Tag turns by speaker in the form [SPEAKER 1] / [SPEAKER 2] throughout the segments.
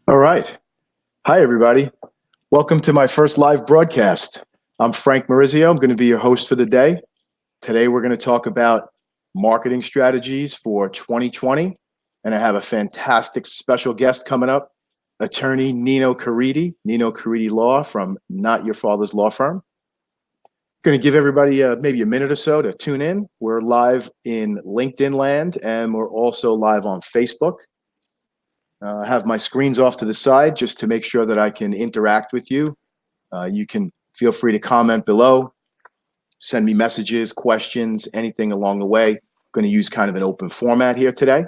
[SPEAKER 1] All right. Hi, everybody. Welcome to my first live broadcast. I'm Frank Morizio. I'm going to be your host for the day. Today, we're going to talk about marketing strategies for 2020. And I have a fantastic special guest coming up, attorney Nino Caridi Law from Not Your Father's Law Firm. Going to give everybody maybe a minute or so to tune in. We're live in LinkedIn land, and we're also live on Facebook. I have my screens off to the side just to make sure that I can interact with you. You can feel free to comment below, send me messages, questions, anything along the way. I'm going to use kind of an open format here today.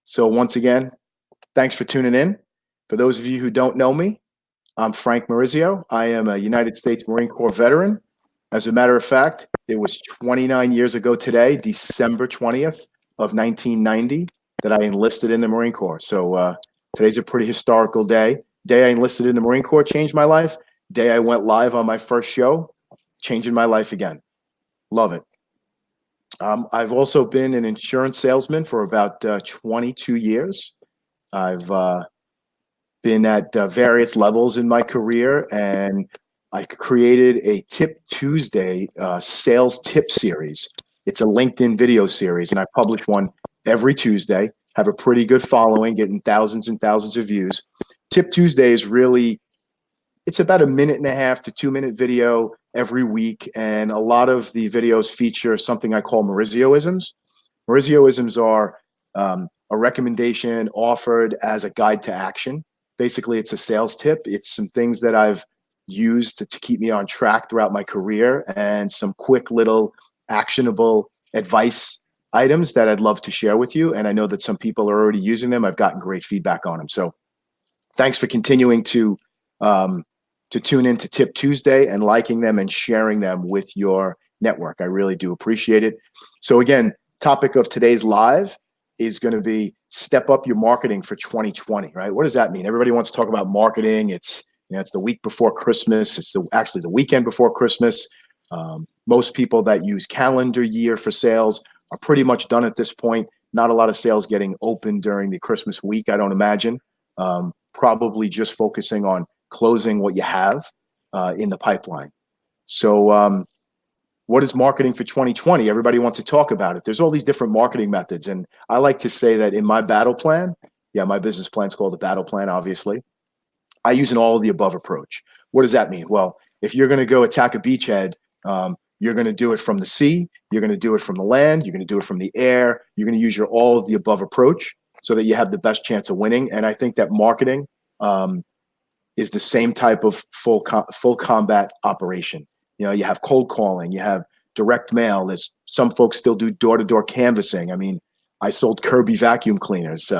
[SPEAKER 1] So once again, thanks for tuning in. For those of you who don't know me, I'm Frank Morizio. I am a United States Marine Corps veteran. As a matter of fact, it was 29 years ago today, December 20th of 1990, that I enlisted in the Marine Corps. So today's a pretty historical day. Day I enlisted in the Marine Corps changed my life. Day I went live on my first show, changing my life again. Love it. I've also been an insurance salesman for about 22 years. I've been at various levels in my career, and I created a Tip Tuesday sales tip series. It's a LinkedIn video series, and I publish one every Tuesday. Have a pretty good following, getting thousands and thousands of views. Tip Tuesday is really, it's about a 1.5 to 2 minute video every week, and a lot of the videos feature something I call Morizioisms. Morizioisms are a recommendation offered as a guide to action. Basically, it's a sales tip. It's some things that I've used to keep me on track throughout my career, and some quick little actionable advice items that I'd love to share with you. And I know that some people are already using them. I've gotten great feedback on them. So thanks for continuing to tune in to Tip Tuesday and liking them and sharing them with your network. I really do appreciate it. So again, topic of today's live is going to be step up your marketing for 2020, right? What does that mean? Everybody wants to talk about marketing. It's the week before Christmas. It's actually the weekend before Christmas. Most people that use calendar year for sales are pretty much done at this point. Not a lot of sales getting open during the Christmas week, I don't imagine. Probably just focusing on closing what you have in the pipeline. So what is marketing for 2020? Everybody wants to talk about it. There's all these different marketing methods. And I like to say that in my battle plan, my business plan is called the battle plan, obviously. I use an all of the above approach. What does that mean? Well, if you're going to go attack a beachhead, you're going to do it from the sea, you're going to do it from the land, you're going to do it from the air, you're going to use your all of the above approach so that you have the best chance of winning. And I think that marketing is the same type of full combat operation. You have cold calling, you have direct mail. There's some folks still do door-to-door canvassing. I mean, I sold Kirby vacuum cleaners,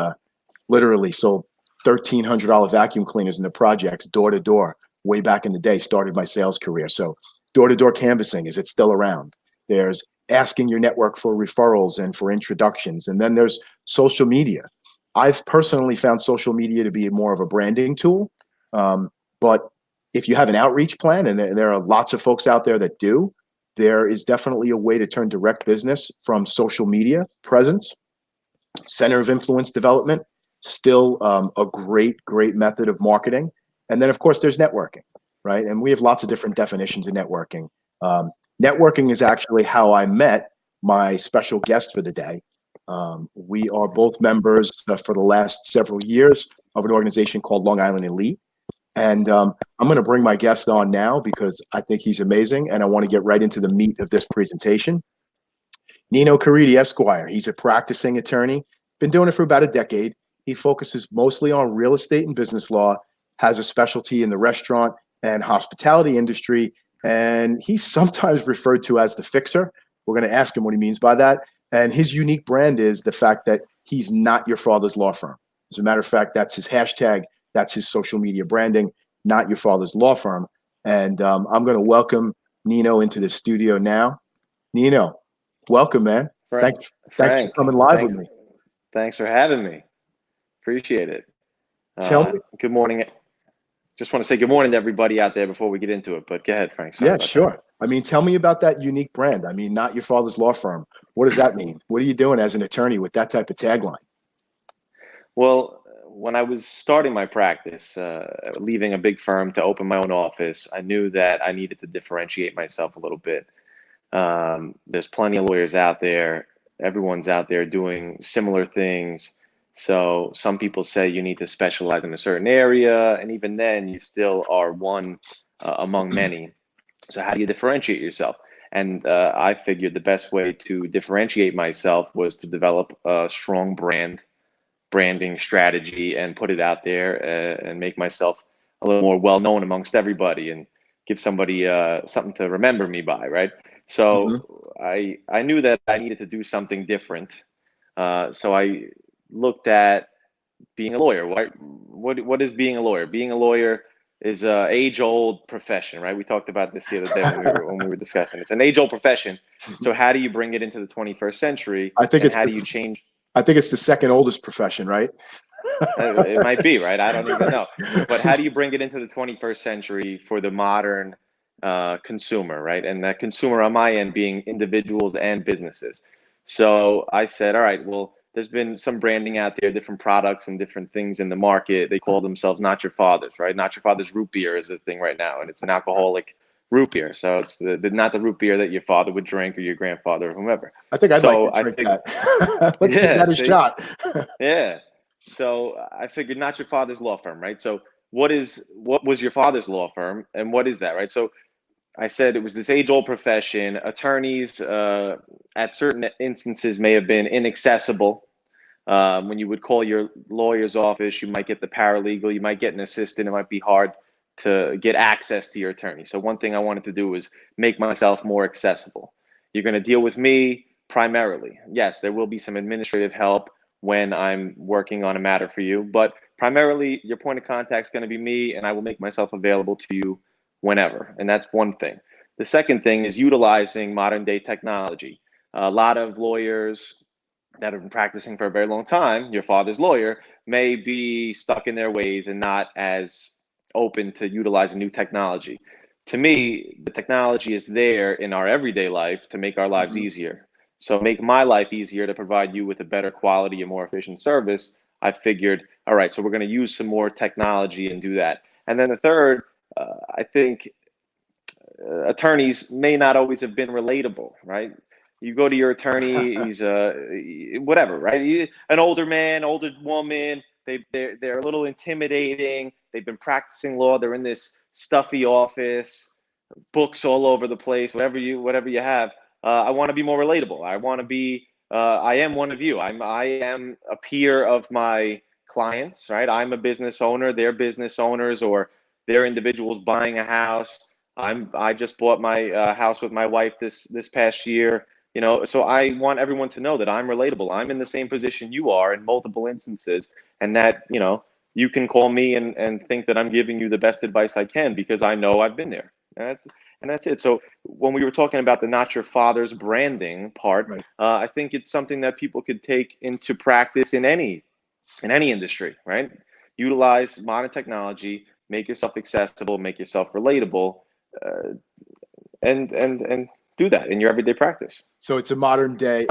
[SPEAKER 1] literally sold $1,300 vacuum cleaners in the projects door-to-door way back in the day, started my sales career. So door-to-door canvassing, is it still around? There's asking your network for referrals and for introductions. And then there's social media. I've personally found social media to be more of a branding tool. But if you have an outreach plan, and there are lots of folks out there that do, there is definitely a way to turn direct business from social media presence. Center of influence development, still a great method of marketing. And then, of course, there's networking, right? And we have lots of different definitions of networking. Networking is actually how I met my special guest for the day. We are both members for the last several years of an organization called Long Island Elite. And I'm going to bring my guest on now because I think he's amazing. And I want to get right into the meat of this presentation. Nino Caridi, Esquire. He's a practicing attorney, been doing it for about a decade. He focuses mostly on real estate and business law, has a specialty in the restaurant and hospitality industry, and he's sometimes referred to as the fixer. We're going to ask him what he means by that. And his unique brand is the fact that he's not your father's law firm. As a matter of fact, that's his hashtag. That's his social media branding, not your father's law firm. And I'm going to welcome Nino into the studio now. Nino, welcome, man. Thanks for coming live with me.
[SPEAKER 2] Thanks for having me. Appreciate it.
[SPEAKER 1] Tell me.
[SPEAKER 2] Good morning. Just want to say good morning to everybody out there before we get into it. But go ahead, Frank. Sorry
[SPEAKER 1] yeah, sure. That. I mean, tell me about that unique brand. I mean, not your father's law firm. What does that mean? What are you doing as an attorney with that type of tagline?
[SPEAKER 2] Well, when I was starting my practice, leaving a big firm to open my own office, I knew that I needed to differentiate myself a little bit. There's plenty of lawyers out there. Everyone's out there doing similar things. So some people say you need to specialize in a certain area, and even then you still are one among many. So how do you differentiate yourself? And I figured the best way to differentiate myself was to develop a strong branding strategy and put it out there and make myself a little more well-known amongst everybody and give somebody something to remember me by, right? So I knew that I needed to do something different. So I looked at being a lawyer. What is being a lawyer? Being a lawyer is an age-old profession, right? We talked about this the other day when we were discussing. It's an age-old profession. So how do you bring it into the 21st century?
[SPEAKER 1] I think
[SPEAKER 2] how do you change?
[SPEAKER 1] I think it's the second oldest profession, right?
[SPEAKER 2] It might be, right? I don't even know. But how do you bring it into the 21st century for the modern consumer, right? And that consumer on my end being individuals and businesses. So I said, all right, well, there's been some branding out there, different products and different things in the market. They call themselves Not Your Father's, right? Not Your Father's root beer is a thing right now, and it's an alcoholic root beer. So it's not the root beer that your father would drink or your grandfather or whomever.
[SPEAKER 1] I think I'd like to drink that. Let's give that a shot.
[SPEAKER 2] Yeah. So I figured Not Your Father's law firm, right? So what was your father's law firm, and what is that, right? So I said it was this age-old profession. Attorneys, at certain instances, may have been inaccessible. When you would call your lawyer's office, you might get the paralegal, you might get an assistant. It might be hard to get access to your attorney. So one thing I wanted to do was make myself more accessible. You're going to deal with me primarily. Yes, there will be some administrative help when I'm working on a matter for you, but primarily your point of contact is going to be me, and I will make myself available to you whenever. And that's one thing. The second thing is utilizing modern day technology. A lot of lawyers that have been practicing for a very long time, your father's lawyer, may be stuck in their ways and not as open to utilizing new technology. To me, the technology is there in our everyday life to make our lives easier. So make my life easier to provide you with a better quality and more efficient service. I figured, all right, so we're going to use some more technology and do that. And then the third, I think attorneys may not always have been relatable, right? You go to your attorney, he's whatever, right? An older man, older woman, they're a little intimidating. They've been practicing law. They're in this stuffy office, books all over the place, whatever you have. I want to be more relatable. I want to be. I am one of you. I am a peer of my clients, right? I'm a business owner. They're business owners, or they're individuals buying a house. I just bought my house with my wife this past year. So I want everyone to know that I'm relatable. I'm in the same position you are in multiple instances, and that you can call me and think that I'm giving you the best advice I can because I know I've been there. And that's it. So when we were talking about the not your father's branding part,
[SPEAKER 1] Right.
[SPEAKER 2] I think it's something that people could take into practice in any industry, right? Utilize modern technology, make yourself accessible, make yourself relatable, uh, and do that in your everyday practice.
[SPEAKER 1] So it's a modern day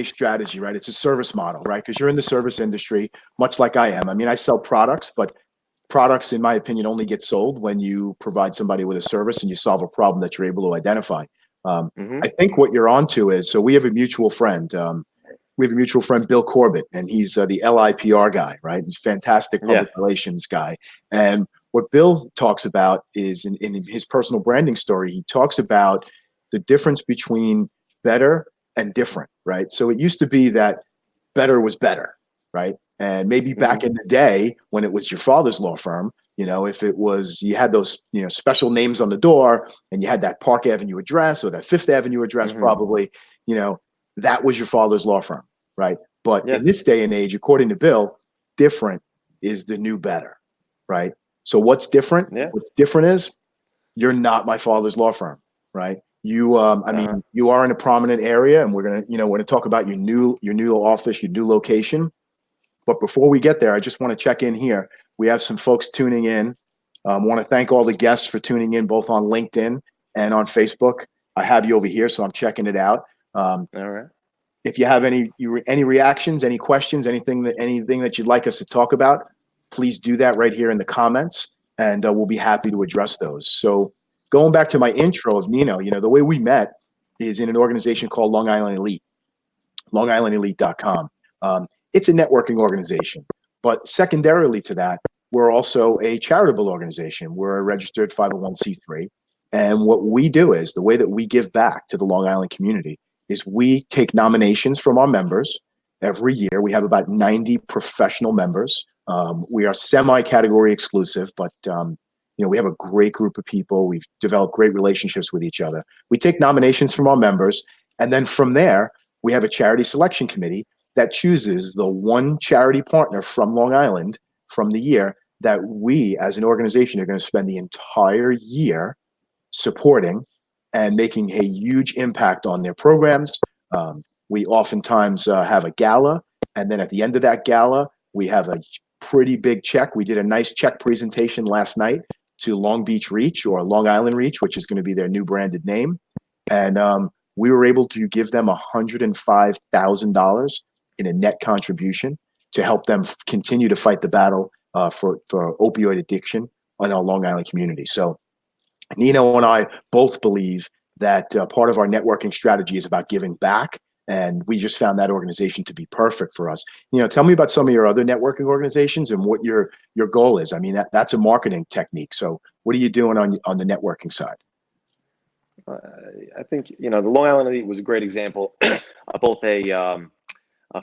[SPEAKER 1] strategy, right? It's a service model, right? Because you're in the service industry, much like I am. I mean, I sell products, but products, in my opinion, only get sold when you provide somebody with a service and you solve a problem that you're able to identify. I
[SPEAKER 2] Hmm.
[SPEAKER 1] think what you're onto is, so we have a mutual friend. We have a mutual friend, Bill Corbett, and he's the LIPR guy, right? He's a fantastic
[SPEAKER 2] Yeah.
[SPEAKER 1] public relations guy. And what Bill talks about is in his personal branding story, he talks about the difference between better and different, right? So it used to be that better was better, right? And maybe back
[SPEAKER 2] Hmm.
[SPEAKER 1] in the day when it was your father's law firm, if it was, you had those, special names on the door and you had that Park Avenue address or that Fifth Avenue address,
[SPEAKER 2] Hmm.
[SPEAKER 1] probably, you know, that was your father's law firm, right? But
[SPEAKER 2] Yeah.
[SPEAKER 1] in this day and age, according to Bill, different is the new better, right? So what's different?
[SPEAKER 2] Yeah.
[SPEAKER 1] What's different is you're not my father's law firm, right? I
[SPEAKER 2] Uh-huh.
[SPEAKER 1] mean, you are in a prominent area, and we're gonna talk about your new office, your new location. But before we get there, I just want to check in here. We have some folks tuning in. Want to thank all the guests for tuning in, both on LinkedIn and on Facebook. I have you over here, so I'm checking it out. Um,
[SPEAKER 2] All right.
[SPEAKER 1] if you have any reactions, any questions, anything that you'd like us to talk about, please do that right here in the comments, and we'll be happy to address those. So, going back to my intro of Nino, the way we met is in an organization called Long Island Elite, longislandelite.com. It's a networking organization, but secondarily to that, we're also a charitable organization. We're a registered 501c3. And what we do is the way that we give back to the Long Island community is we take nominations from our members every year. We have about 90 professional members. We are semi-category exclusive, but we have a great group of people. We've developed great relationships with each other. We take nominations from our members, and then from there, we have a charity selection committee that chooses the one charity partner from Long Island from the year that we as an organization are going to spend the entire year supporting and making a huge impact on their programs. We oftentimes have a gala, and then at the end of that gala, we have a pretty big check. We did a nice check presentation last night to Long Beach Reach, or Long Island Reach, which is going to be their new branded name. And we were able to give them $105,000 in a net contribution to help them continue to fight the battle for opioid addiction in our Long Island community. So Nino and I both believe that part of our networking strategy is about giving back. And we just found that organization to be perfect for us. Tell me about some of your other networking organizations and what your goal is. I mean, that's a marketing technique. So what are you doing on the networking side?
[SPEAKER 2] Uh, I think the Long Island Elite was a great example of both a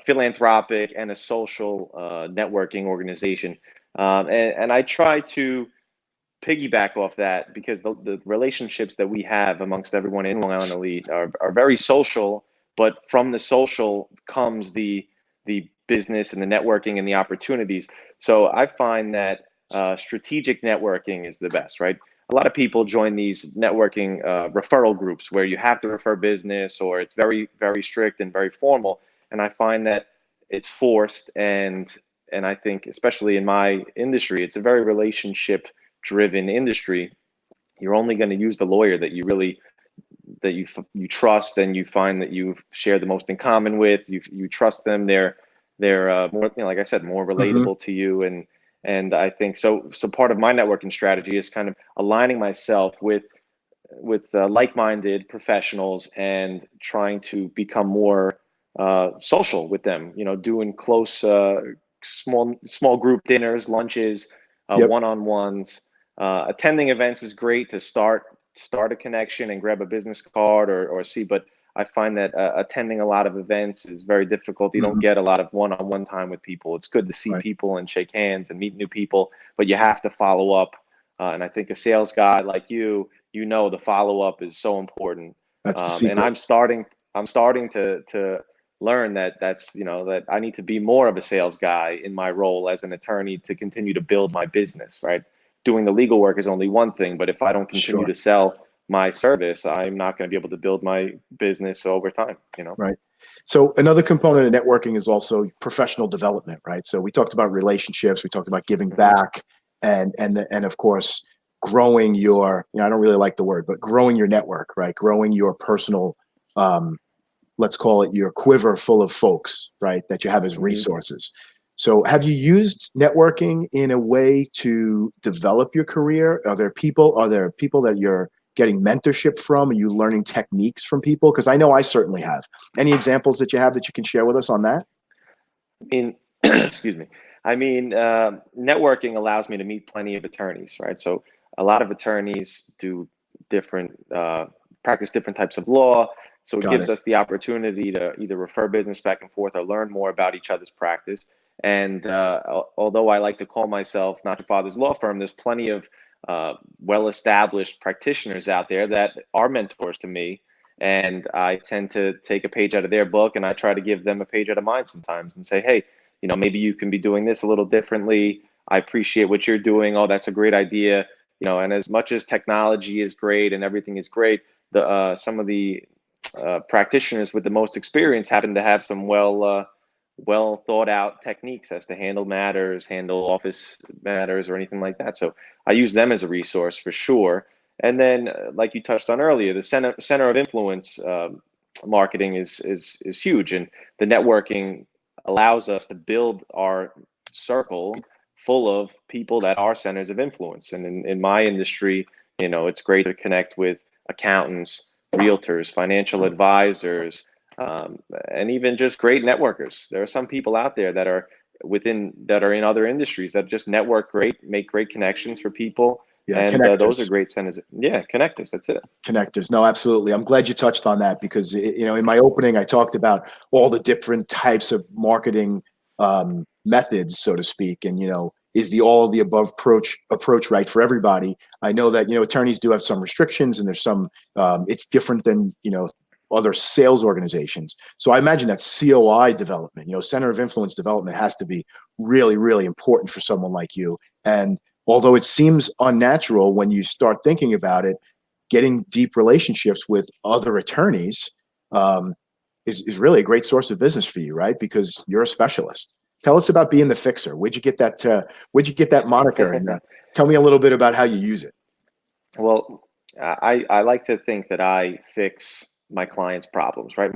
[SPEAKER 2] philanthropic and a social networking organization, and I try to piggyback off that because the relationships that we have amongst everyone in Long Island Elite are very social, but from the social comes the business and the networking and the opportunities. So I find that strategic networking is the best, right? A lot of people join these networking referral groups where you have to refer business, or it's very, very strict and very formal. And I find that it's forced, and I think especially in my industry, it's a very relationship driven industry. You're only going to use the lawyer that you trust, and you find that you share the most in common with. You trust them. They're more, like I said, more
[SPEAKER 1] Mm-hmm.
[SPEAKER 2] relatable to you, and I think so. So part of my networking strategy is kind of aligning myself with like-minded professionals and trying to become more social with them. Doing close, small group dinners, lunches,
[SPEAKER 1] Yep.
[SPEAKER 2] one-on-ones. Attending events is great to start a connection and grab a business card or see. But I find that attending a lot of events is very difficult. You don't
[SPEAKER 1] Mm-hmm.
[SPEAKER 2] get a lot of one-on-one time with people. It's good to see
[SPEAKER 1] Right.
[SPEAKER 2] people and shake hands and meet new people, but you have to follow up. And I think a sales guy like you, the follow up is so important.
[SPEAKER 1] That's the
[SPEAKER 2] And
[SPEAKER 1] secret.
[SPEAKER 2] I'm starting to learn that I need to be more of a sales guy in my role as an attorney to continue to build my business, right? Doing the legal work is only one thing, but if I don't continue
[SPEAKER 1] Sure.
[SPEAKER 2] to sell my service, I'm not going to be able to build my business over time, you know?
[SPEAKER 1] Right. So another component of networking is also professional development, right? So we talked about relationships, we talked about giving
[SPEAKER 2] Hmm.
[SPEAKER 1] back, and of course growing your, I don't really like the word, but growing your network, right? Growing your personal, um, let's call it your quiver full of folks, right? That you have as
[SPEAKER 2] Hmm.
[SPEAKER 1] resources. So have you used networking in a way to develop your career? Are there people that you're getting mentorship from? Are you learning techniques from people? Because I know I certainly have. Any examples that you have that you can share with us on that?
[SPEAKER 2] I mean, excuse me. I mean, networking allows me to meet plenty of attorneys, right? So a lot of attorneys do different, practice different types of law. So it
[SPEAKER 1] Got
[SPEAKER 2] gives
[SPEAKER 1] it.
[SPEAKER 2] us the opportunity to either refer business back and forth or learn more about each other's practice. And although I like to call myself not your father's law firm, there's plenty of well-established practitioners out there that are mentors to me, and I tend to take a page out of their book and I try to give them a page out of mine sometimes and say, hey, you know, maybe you can be doing this a little differently. I appreciate what you're doing. Oh, that's a great idea. You know, and as much as technology is great and everything is great, the some of the practitioners with the most experience happen to have some well thought out techniques as to handle matters, handle office matters, or anything like that. So I use them as a resource for sure. And then, like you touched on earlier, the center of influence marketing is huge, and the networking allows us to build our circle full of people that are centers of influence. And in my industry, you know, it's great to connect with accountants, realtors, financial advisors, um, and even just great networkers. There are some people out there that are that are in other industries that just network great, make great connections for people,
[SPEAKER 1] Yeah,
[SPEAKER 2] and those are
[SPEAKER 1] connectors.
[SPEAKER 2] great centers. Yeah, connectors. That's it.
[SPEAKER 1] Connectors. No, absolutely. I'm glad you touched on that because in my opening, I talked about all the different types of marketing methods, so to speak, and is the all of the above approach right for everybody? I know that attorneys do have some restrictions, and there's some. It's different than other sales organizations. So I imagine that COI development, center of influence development, has to be really, really important for someone like you. And although it seems unnatural when you start thinking about it, getting deep relationships with other attorneys um, is really a great source of business for you, right? Because you're a specialist. Tell us about being the fixer. Where'd you get that? Where'd you get that moniker? And tell me a little bit about how you use it.
[SPEAKER 2] Well, I like to think that I fix my clients' problems, right?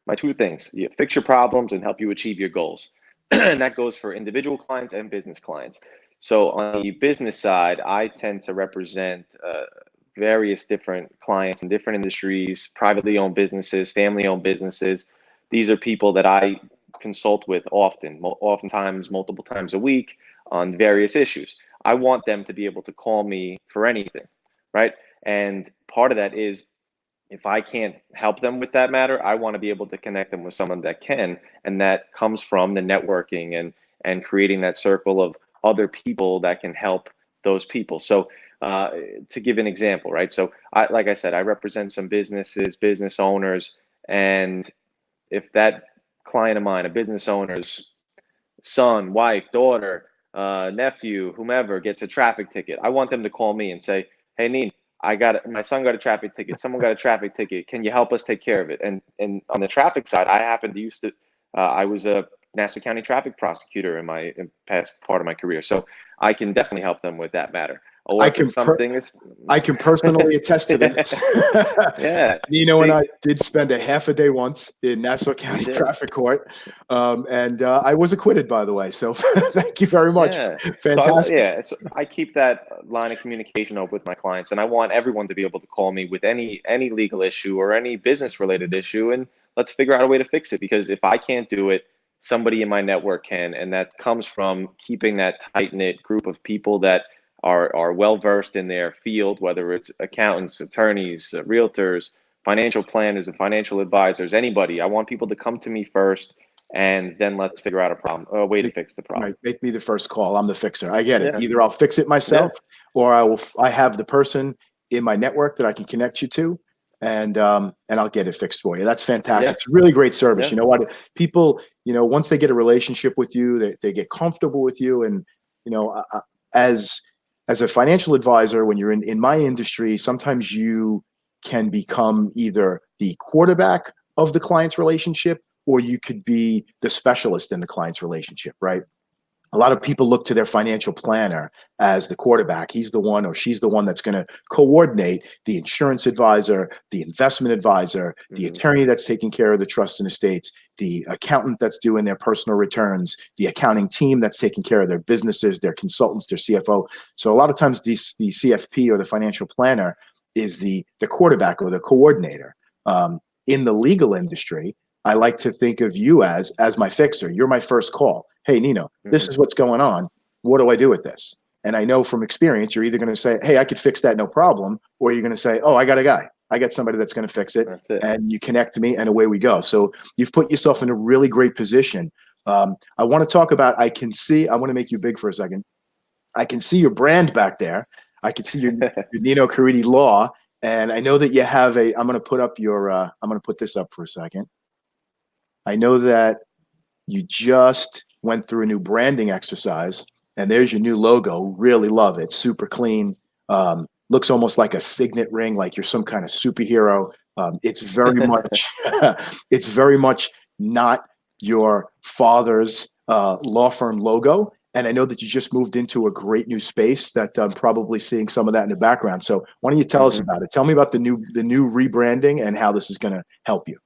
[SPEAKER 2] My two things: you fix your problems and help you achieve your goals, and that goes for individual clients and business clients. So on the business side, I tend to represent various different clients in different industries, privately owned businesses, family owned businesses. These are people that I consult with often, oftentimes multiple times a week on various issues. I want them to be able to call me for anything, right? And part of that is, if I can't help them with that matter, I want to be able to connect them with someone that can, and that comes from the networking and creating that circle of other people that can help those people. So to give an example, right? So like I said, I represent some businesses, business owners, and if that client of mine, a business owner's son, wife, daughter, nephew, whomever gets a traffic ticket, I want them to call me and say, "Hey, Neen, my son got a traffic ticket. Someone got a traffic ticket. Can you help us take care of it?" And on the traffic side, I happen to used to. I was a Nassau County traffic prosecutor in past part of my career, so I can definitely help them with that matter. Or
[SPEAKER 1] I
[SPEAKER 2] if it's
[SPEAKER 1] can
[SPEAKER 2] something that's
[SPEAKER 1] I can personally attest to this.
[SPEAKER 2] yeah,
[SPEAKER 1] Nino and
[SPEAKER 2] see,
[SPEAKER 1] I did spend a half a day once in Nassau
[SPEAKER 2] we
[SPEAKER 1] County
[SPEAKER 2] did,
[SPEAKER 1] Traffic Court, and I was acquitted, by the way. So thank you very much.
[SPEAKER 2] yeah. So
[SPEAKER 1] Fantastic.
[SPEAKER 2] yeah, so I keep that line of communication open with my clients, and I want everyone to be able to call me with any legal issue or any business related issue, and let's figure out a way to fix it. Because if I can't do it, somebody in my network can, and that comes from keeping that tight knit group of people that are well versed in their field, whether it's accountants, attorneys, realtors, financial planners, and financial advisors. Anybody, I want people to come to me first, and then let's figure out a way to fix the
[SPEAKER 1] Right,
[SPEAKER 2] problem.
[SPEAKER 1] make me the first call. I'm the fixer. I get it.
[SPEAKER 2] Yeah.
[SPEAKER 1] Either I'll fix it myself,
[SPEAKER 2] Yeah.
[SPEAKER 1] or I have the person in my network that I can connect you to, and I'll get it fixed for you. That's fantastic.
[SPEAKER 2] Yeah.
[SPEAKER 1] It's really great service.
[SPEAKER 2] Yeah.
[SPEAKER 1] You know what? People, once they get a relationship with you, they get comfortable with you, and you know, as as a financial advisor, when you're in my industry, sometimes can become either the quarterback of the client's relationship, or you could be the specialist in the client's relationship, right? A lot of people look to their financial planner as the quarterback. He's the one, or she's the one, that's going to coordinate the insurance advisor, the investment advisor, the attorney that's taking care of the trust and estates, the accountant that's doing their personal returns, the accounting team that's taking care of their businesses, their consultants, their CFO. So a lot of times the CFP, or the financial planner, is the quarterback or the coordinator. In the legal industry, I like to think of you as my fixer. You're my first call. Hey, Nino, this is what's going on. What do I do with this? And I know from experience, you're either going to say, hey, I could fix that, no problem. Or you're going to say, oh, I got a guy. I got somebody that's going to fix it.
[SPEAKER 2] That's it.
[SPEAKER 1] And you connect to me, and away we go. So you've put yourself in a really great position. I want to talk about, I want to make you big for a second. I can see your brand back there. I can see your Nino Caridi Law. And I know that you have I'm going to put up I'm going to put this up for a second. I know that you just went through a new branding exercise, and there's your new logo. Really love it. Super clean. Looks almost like a signet ring, like you're some kind of superhero. It's very much, it's very much not your father's law firm logo. And I know that you just moved into a great new space that I'm probably seeing some of that in the background. So why don't you tell us about it? Tell me about the new rebranding and how this is going to help you.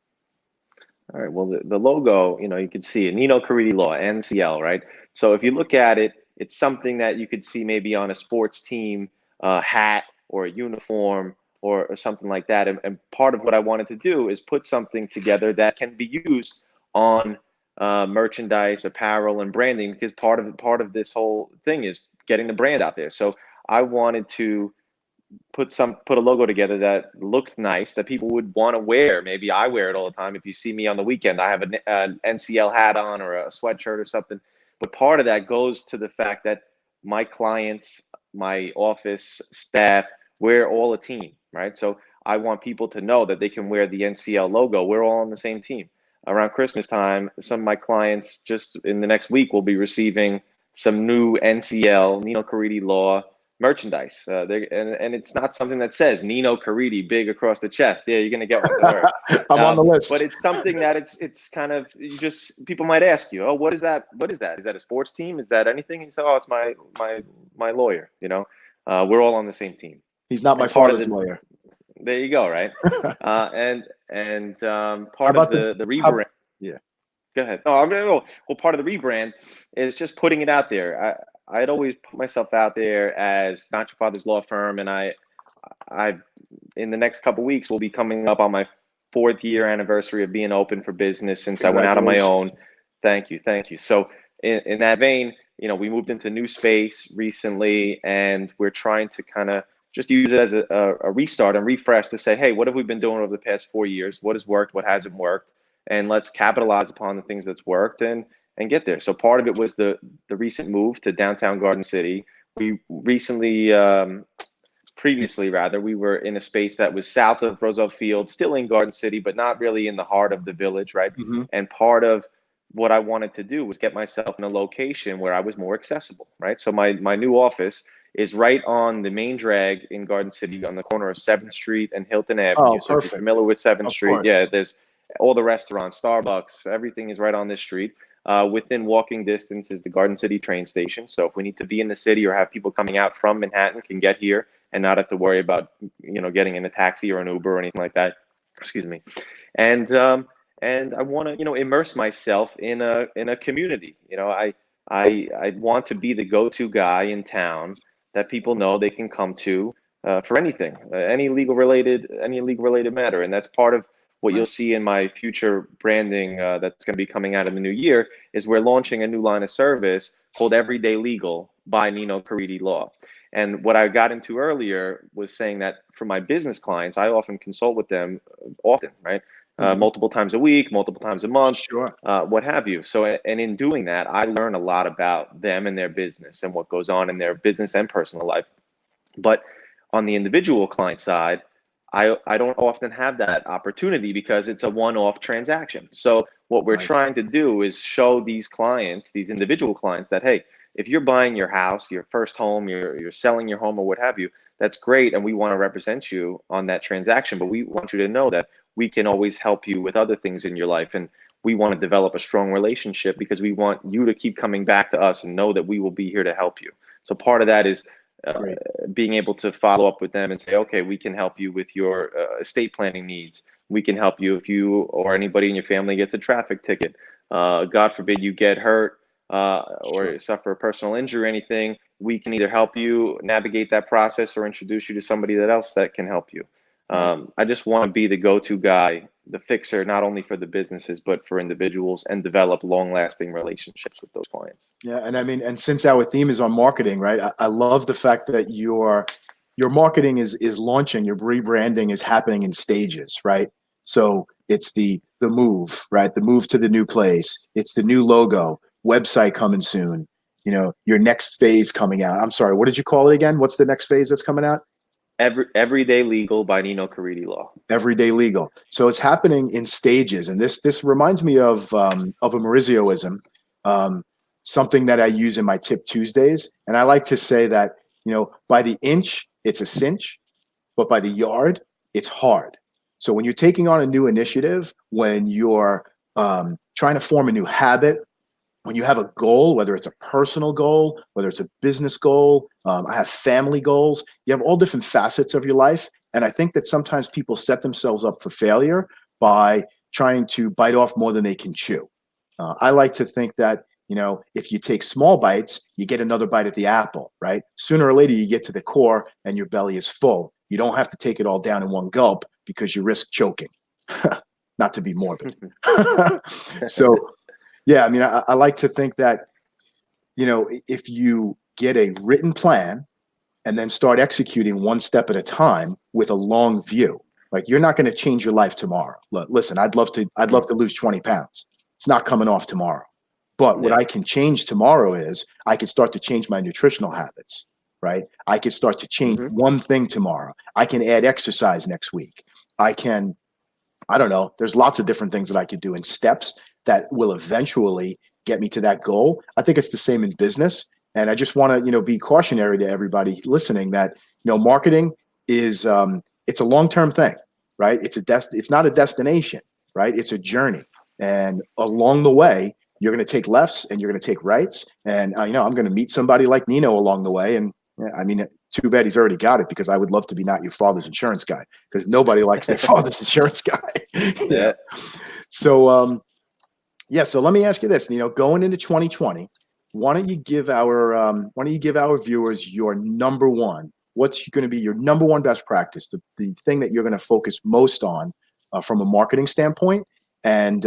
[SPEAKER 2] All right. Well, the logo, you can see it, Nino Caridi Law, NCL, right? So if you look at it, it's something that you could see maybe on a sports team hat or a uniform or something like that. And part of what I wanted to do is put something together that can be used on merchandise, apparel, and branding, because part of this whole thing is getting the brand out there. So I wanted to put a logo together that looked nice, that people would want to wear. Maybe I wear it all the time. If you see me on the weekend, I have an NCL hat on, or a sweatshirt or something. But part of that goes to the fact that my clients, my office staff, we're all a team, right? So I want people to know that they can wear the NCL logo. We're all on the same team. Around Christmas time, some of my clients, just in the next week, will be receiving some new NCL, Nino Caridi Law, merchandise. And it's not something that says Nino Caridi big across the chest. Yeah, you're gonna get one. Don't worry.
[SPEAKER 1] I'm on the list.
[SPEAKER 2] But it's something that it's kind of, people might ask you, oh, what is that? What is that? Is that a sports team? Is that anything? You say, oh, it's my lawyer. We're all on the same team.
[SPEAKER 1] He's not my father's lawyer.
[SPEAKER 2] There you go, right? And part of the rebrand.
[SPEAKER 1] Yeah.
[SPEAKER 2] Go ahead. Well, part of the rebrand is just putting it out there. I'd always put myself out there as not your father's law firm, and I in the next couple of weeks will be coming up on my 4th year anniversary of being open for business since I went out on my own. Thank you. So in that vein, we moved into new space recently, and we're trying to kind of just use it as a restart and refresh to say, hey, what have we been doing over the past 4 years? What has worked? What hasn't worked? And let's capitalize upon the things that's worked and get there. So part of it was the recent move to downtown Garden City. We recently, previously rather, we were in a space that was south of Roosevelt Field, still in Garden City, but not really in the heart of the village, right? And part of what I wanted to do was get myself in a location where I was more accessible, right? So my new office is right on the main drag in Garden City, on the corner of 7th Street and Hilton Avenue.
[SPEAKER 1] Oh,
[SPEAKER 2] so if you're familiar with 7th Street,
[SPEAKER 1] course.
[SPEAKER 2] yeah, there's all the restaurants, Starbucks, everything is right on this street. Within walking distance is the Garden City train station. So if we need to be in the city or have people coming out from Manhattan, can get here and not have to worry about, getting in a taxi or an Uber or anything like that. Excuse me. And I want to, immerse myself in a community. I want to be the go-to guy in town that people know they can come to for anything, any legal related matter. And that's part of what you'll see in my future branding that's going to be coming out in the new year. Is we're launching a new line of service called Everyday Legal by Nino Caridi Law. And what I got into earlier was saying that for my business clients, I often consult with them often, right? Multiple times a week, multiple times a month,
[SPEAKER 1] Sure.
[SPEAKER 2] What have you. So, and in doing that, I learn a lot about them and their business and what goes on in their business and personal life. But on the individual client side, I don't often have that opportunity because it's a one-off transaction. So what we're trying to do is show these clients, these individual clients, that, hey, if you're buying your house, your first home, you're selling your home or what have you, that's great, and we want to represent you on that transaction, but we want you to know that we can always help you with other things in your life, and we want to develop a strong relationship because we want you to keep coming back to us and know that we will be here to help you. So part of that is uh,
[SPEAKER 1] Great.
[SPEAKER 2] being able to follow up with them and say, okay, we can help you with your estate planning needs. We can help you if you or anybody in your family gets a traffic ticket. God forbid you get hurt
[SPEAKER 1] Sure.
[SPEAKER 2] or suffer a personal injury or anything. We can either help you navigate that process or introduce you to somebody else that can help you.
[SPEAKER 1] Right.
[SPEAKER 2] I just want to be the go-to guy, the fixer, not only for the businesses, but for individuals, and develop long-lasting relationships with those clients.
[SPEAKER 1] Yeah, and I mean, and since our theme is on marketing, right? I love the fact that your marketing is launching, your rebranding is happening in stages, right? So it's the move, right? The move to the new place. It's the new logo, website coming soon. You know, your next phase coming out. I'm sorry, what did you call it again? What's the next phase that's coming out?
[SPEAKER 2] Everyday Legal by Nino Caridi Law.
[SPEAKER 1] Everyday legal. So it's happening in stages, and this reminds me of a Morizioism, um, something that I use in my Tip Tuesdays. And I like to say that, you know, by the inch it's a cinch, but by the yard it's hard. So when you're taking on a new initiative, when you're trying to form a new habit, when you have a goal, whether it's a personal goal, whether it's a business goal, I have family goals, you have all different facets of your life. And I think that sometimes people set themselves up for failure by trying to bite off more than they can chew. I like to think that, you know, if you take small bites, you get another bite at the apple, right? Sooner or later, you get to the core and your belly is full. You don't have to take it all down in one gulp because you risk choking. Not to be morbid. So, yeah, I mean, I like to think that, you know, if you get a written plan and then start executing one step at a time with a long view, like you're not going to change your life tomorrow. Listen, I'd love to lose 20 pounds. It's not coming off tomorrow. But what
[SPEAKER 2] Yeah.
[SPEAKER 1] I can change tomorrow is I can start to change my nutritional habits, right? I can start to change
[SPEAKER 2] Hmm.
[SPEAKER 1] one thing tomorrow. I can add exercise next week. I can, I don't know, there's lots of different things that I could do in steps that will eventually get me to that goal. I think it's the same in business. And I just want to, you know, be cautionary to everybody listening that, you know, marketing is it's a long-term thing, right? It's not a destination, right? It's a journey. And along the way, you're going to take lefts and you're going to take rights. And you know, I'm going to meet somebody like Nino along the way. And I mean, too bad he's already got it because I would love to be not your father's insurance guy because nobody likes their father's insurance guy. You know?
[SPEAKER 2] Yeah.
[SPEAKER 1] So yeah, so let me ask you this, you know, going into 2020, why don't you give our viewers your number one? What's going to be your number one best practice, the thing that you're going to focus most on from a marketing standpoint, and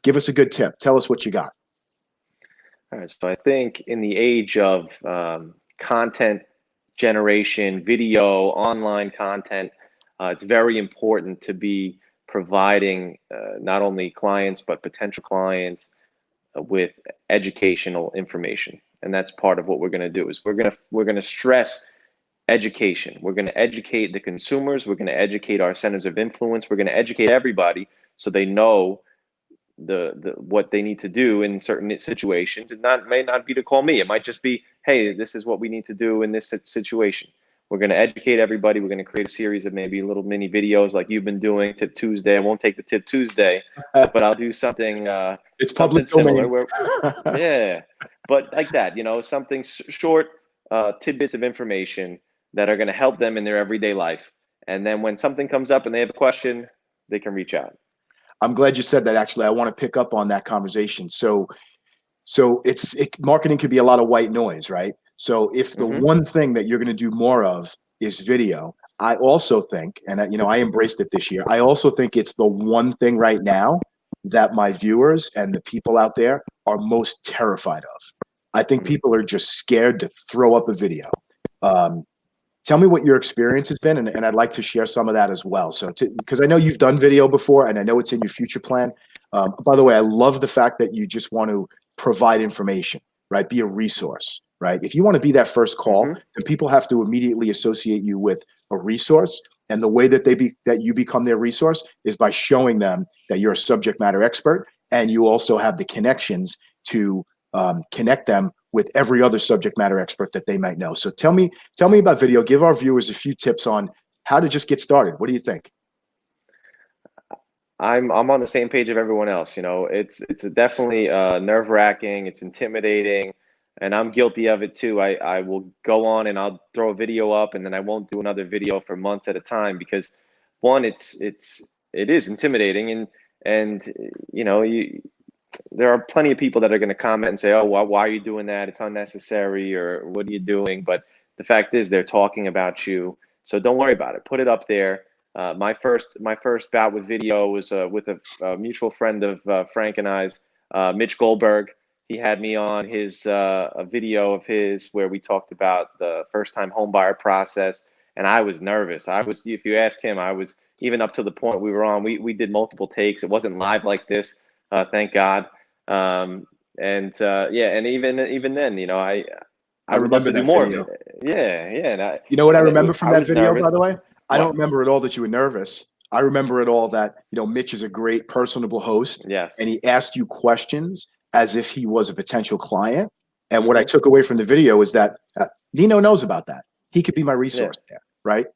[SPEAKER 1] give us a good tip. Tell us what you got.
[SPEAKER 2] All right. So I think in the age of content generation, video, online content, it's very important to be providing not only clients but potential clients with educational information. And that's part of what we're going to do is we're going to stress education. We're going to educate the consumers. We're going to educate our centers of influence. We're going to educate everybody so they know the what they need to do in certain situations. It may not be to call me. It might just be, hey, this is what we need to do in this situation. We're going to educate everybody. We're going to create a series of maybe little mini videos like you've been doing, Tip Tuesday. I won't take the Tip Tuesday, but I'll do something
[SPEAKER 1] It's
[SPEAKER 2] something
[SPEAKER 1] public
[SPEAKER 2] similar
[SPEAKER 1] domain.
[SPEAKER 2] where, yeah, but like that, something short tidbits of information that are going to help them in their everyday life. And then when something comes up and they have a question, they can reach out.
[SPEAKER 1] I'm glad you said that. Actually, I want to pick up on that conversation. So marketing could be a lot of white noise, right? So if the
[SPEAKER 2] Hmm.
[SPEAKER 1] one thing that you're going to do more of is video, I also think, and you know, I embraced it this year. I also think it's the one thing right now that my viewers and the people out there are most terrified of. I think people are just scared to throw up a video. Um, Tell me what your experience has been, and I'd like to share some of that as well. So, because I know you've done video before, and I know it's in your future plan. By the way, I love the fact that you just want to provide information, right? Be a resource, right? If you want to be that first call,
[SPEAKER 2] Hmm.
[SPEAKER 1] then people have to immediately associate you with a resource, and the way that that you become their resource is by showing them that you're a subject matter expert, and you also have the connections to connect them with every other subject matter expert that they might know. So tell me about video. Give our viewers a few tips on how to just get started. What do you think?
[SPEAKER 2] I'm on the same page of everyone else. You know, it's definitely nerve-wracking. It's intimidating, and I'm guilty of it too. I will go on and I'll throw a video up, and then I won't do another video for months at a time because, one, it is intimidating, and you know, there are plenty of people that are going to comment and say, "Oh, why are you doing that? It's unnecessary," or "What are you doing?" But the fact is, they're talking about you, so don't worry about it. Put it up there. My first bout with video was with a mutual friend of Frank and I's, Mitch Goldberg. He had me on his a video of his where we talked about the first-time homebuyer process, and I was nervous. If you ask him, I was even up to the point we were on. We did multiple takes. It wasn't live like this, thank God. Yeah, and even then, you know, I would love
[SPEAKER 1] remember
[SPEAKER 2] to do
[SPEAKER 1] that
[SPEAKER 2] more of
[SPEAKER 1] video.
[SPEAKER 2] it. Yeah, and
[SPEAKER 1] You know what I remember from
[SPEAKER 2] I
[SPEAKER 1] that
[SPEAKER 2] was
[SPEAKER 1] video,
[SPEAKER 2] nervous.
[SPEAKER 1] by the way? I don't
[SPEAKER 2] What?
[SPEAKER 1] remember at all that you were nervous. I remember at all that, you know, Mitch is a great personable host
[SPEAKER 2] Yes.
[SPEAKER 1] and he asked you questions as if he was a potential client. And what I
[SPEAKER 2] Mm-hmm.
[SPEAKER 1] took away from the video is that Nino knows about that. He could be my
[SPEAKER 2] Yeah.
[SPEAKER 1] resource there, right?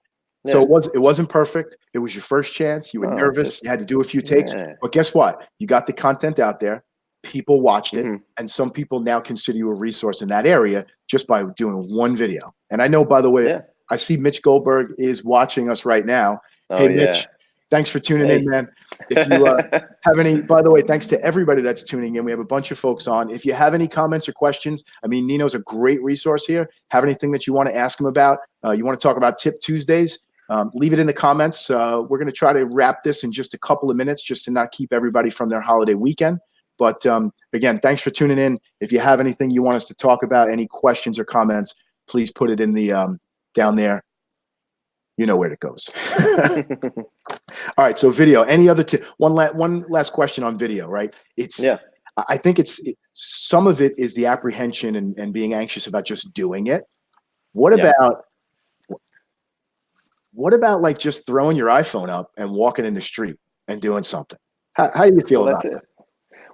[SPEAKER 1] So
[SPEAKER 2] Yeah.
[SPEAKER 1] it wasn't perfect. It was your first chance. You were
[SPEAKER 2] Oh,
[SPEAKER 1] nervous.
[SPEAKER 2] just
[SPEAKER 1] You had to do a few takes.
[SPEAKER 2] yeah.
[SPEAKER 1] But guess what? You got the content out there. People watched it.
[SPEAKER 2] Mm-hmm.
[SPEAKER 1] And some people now consider you a resource in that area just by doing one video. And I know, by the way,
[SPEAKER 2] Yeah.
[SPEAKER 1] I see Mitch Goldberg is watching us right now.
[SPEAKER 2] Oh
[SPEAKER 1] Hey,
[SPEAKER 2] yeah.
[SPEAKER 1] Mitch, thanks for tuning in,
[SPEAKER 2] Hey.
[SPEAKER 1] man. If you have any, by the way, thanks to everybody that's tuning in. We have a bunch of folks on. If you have any comments or questions, I mean, Nino's a great resource here. Have anything that you want to ask him about? You want to talk about Tip Tuesdays? Leave it in the comments. We're going to try to wrap this in just a couple of minutes just to not keep everybody from their holiday weekend. But again, thanks for tuning in. If you have anything you want us to talk about, any questions or comments, please put it in the down there. You know where it goes. All right. So video. Any other one last question on video, right?
[SPEAKER 2] Yeah.
[SPEAKER 1] I think some of it is the apprehension and being anxious about just doing it. What
[SPEAKER 2] Yeah.
[SPEAKER 1] about like just throwing your iPhone up and walking in the street and doing something? How do you feel
[SPEAKER 2] Well,
[SPEAKER 1] about
[SPEAKER 2] that's it.
[SPEAKER 1] that?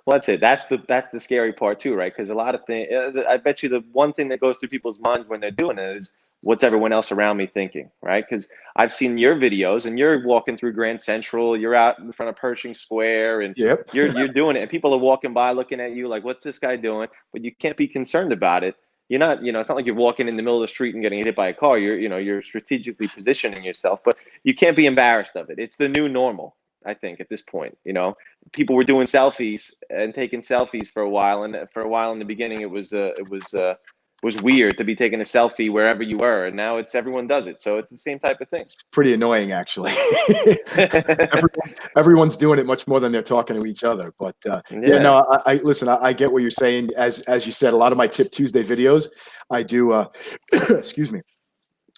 [SPEAKER 2] Well, that's it. That's the scary part too, right? Because a lot of things. I bet you the one thing that goes through people's minds when they're doing it is, what's everyone else around me thinking, right? Because I've seen your videos, and you're walking through Grand Central, you're out in front of Pershing Square, and
[SPEAKER 1] Yep.
[SPEAKER 2] you're doing it, and people are walking by looking at you like, "What's this guy doing?" But you can't be concerned about it. You're not, you know, it's not like you're walking in the middle of the street and getting hit by a car. You're strategically positioning yourself, but you can't be embarrassed of it. It's the new normal, I think, at this point. You know, people were doing selfies and taking selfies for a while, and for a while in the beginning it was weird to be taking a selfie wherever you were, and now it's everyone does it, so it's the same type of thing.
[SPEAKER 1] It's pretty annoying, actually. Everyone's doing it much more than they're talking to each other. But yeah,
[SPEAKER 2] Yeah.
[SPEAKER 1] no, I listen. I get what you're saying. As you said, a lot of my Tip Tuesday videos, I do. Excuse me.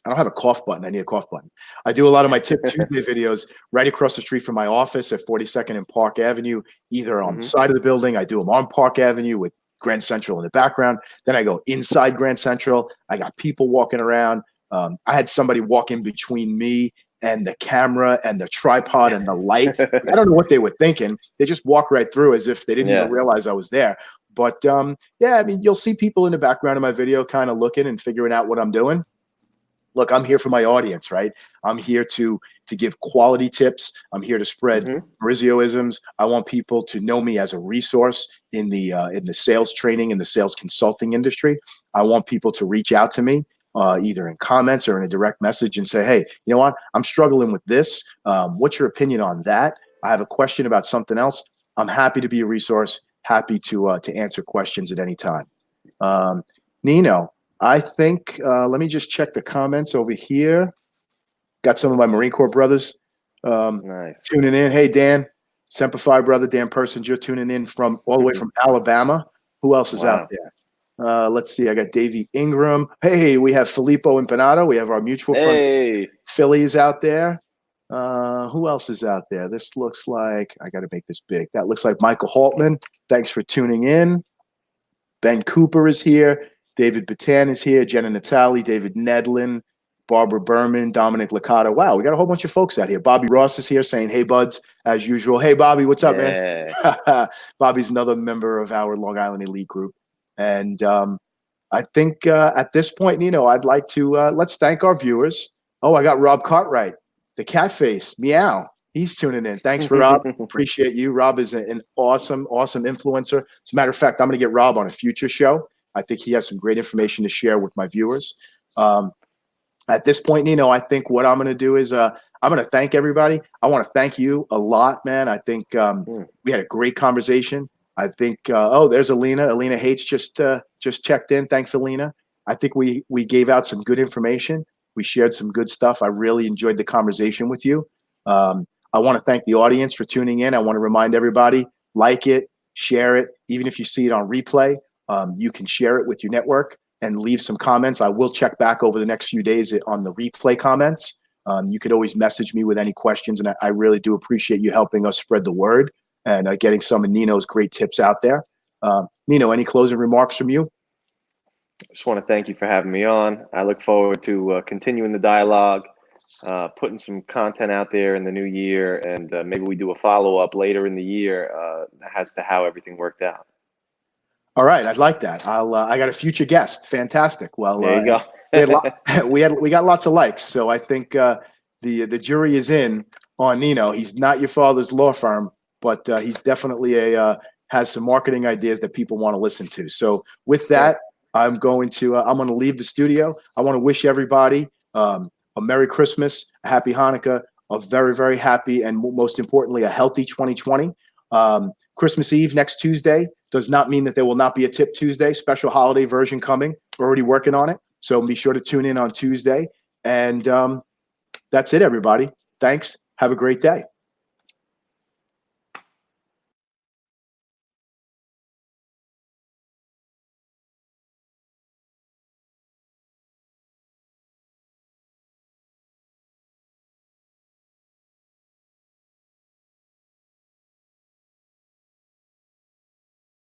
[SPEAKER 1] I don't have a cough button. I need a cough button. I do a lot of my Tip Tuesday videos right across the street from my office at 42nd and Park Avenue, either on the
[SPEAKER 2] Hmm.
[SPEAKER 1] side of the building. I do them on Park Avenue with Grand Central in the background. Then I go inside Grand Central. I got people walking around. I had somebody walk in between me and the camera and the tripod and the light. I don't know what they were thinking. They just walk right through as if they didn't even
[SPEAKER 2] Yeah.
[SPEAKER 1] realize I was there. But yeah, I mean, you'll see people in the background of my video kind of looking and figuring out what I'm doing. Look, I'm here for my audience, right? I'm here to give quality tips. I'm here to spread
[SPEAKER 2] Hmm.
[SPEAKER 1] Morizioisms. I want people to know me as a resource in the sales training and the sales consulting industry. I want people to reach out to me either in comments or in a direct message and say, "Hey, you know what? I'm struggling with this. What's your opinion on that? I have a question about something else." I'm happy to be a resource. Happy to answer questions at any time. Nino, I think, let me just check the comments over here. Got some of my Marine Corps brothers
[SPEAKER 2] Nice.
[SPEAKER 1] tuning in. Hey, Dan, Semper Fi brother, Dan Persons, you're tuning in from all the way from Alabama. Who else is out
[SPEAKER 2] Wow.
[SPEAKER 1] there? Let's see. I got Davey Ingram. Hey, we have Filippo Empanado. We have our mutual friend
[SPEAKER 2] Hey.
[SPEAKER 1] Philly is out there. Who else is out there? This looks like, I got to make this big. That looks like Michael Haltman. Thanks for tuning in. Ben Cooper is here. David Batan is here. Jenna Natali, David Nedlin, Barbara Berman, Dominic Licata. Wow, we got a whole bunch of folks out here. Bobby Ross is here saying, "Hey, buds," as usual. Hey, Bobby, what's up, man?
[SPEAKER 2] Yeah.
[SPEAKER 1] Bobby's another member of our Long Island Elite group. And I think at this point, Nino, I'd like to let's thank our viewers. Oh, I got Rob Cartwright, the cat face, meow. He's tuning in. Thanks, Rob. Appreciate you. Rob is an awesome, awesome influencer. As a matter of fact, I'm going to get Rob on a future show. I think he has some great information to share with my viewers. At this point, Nino, I think what I'm going to do is I'm going to thank everybody. I want to thank you a lot, man. I think we had a great conversation. I think there's Alina. Alina Hates just checked in. Thanks, Alina. I think we gave out some good information. We shared some good stuff. I really enjoyed the conversation with you. I want to thank the audience for tuning in. I want to remind everybody, like it, share it. Even if you see it on replay, you can share it with your network and leave some comments. I will check back over the next few days on the replay comments. You could always message me with any questions, and I really do appreciate you helping us spread the word and getting some of Nino's great tips out there. Nino, any closing remarks from you?
[SPEAKER 2] I just want to thank you for having me on. I look forward to continuing the dialogue, putting some content out there in the new year, and maybe we do a follow-up later in the year as to how everything worked out.
[SPEAKER 1] All right, I'd like that. I got a future guest. Fantastic. Well,
[SPEAKER 2] there you go.
[SPEAKER 1] we got lots of likes, so I think the jury is in on Nino. He's not your father's law firm, but he's definitely has some marketing ideas that people want to listen to. So with that, I'm going to leave the studio. I want to wish everybody a Merry Christmas, a Happy Hanukkah, a very, very happy, and most importantly, a healthy 2020. Christmas Eve next Tuesday does not mean that there will not be a Tip Tuesday, special holiday version coming. We're already working on it. So be sure to tune in on Tuesday. And that's it, everybody. Thanks. Have a great day.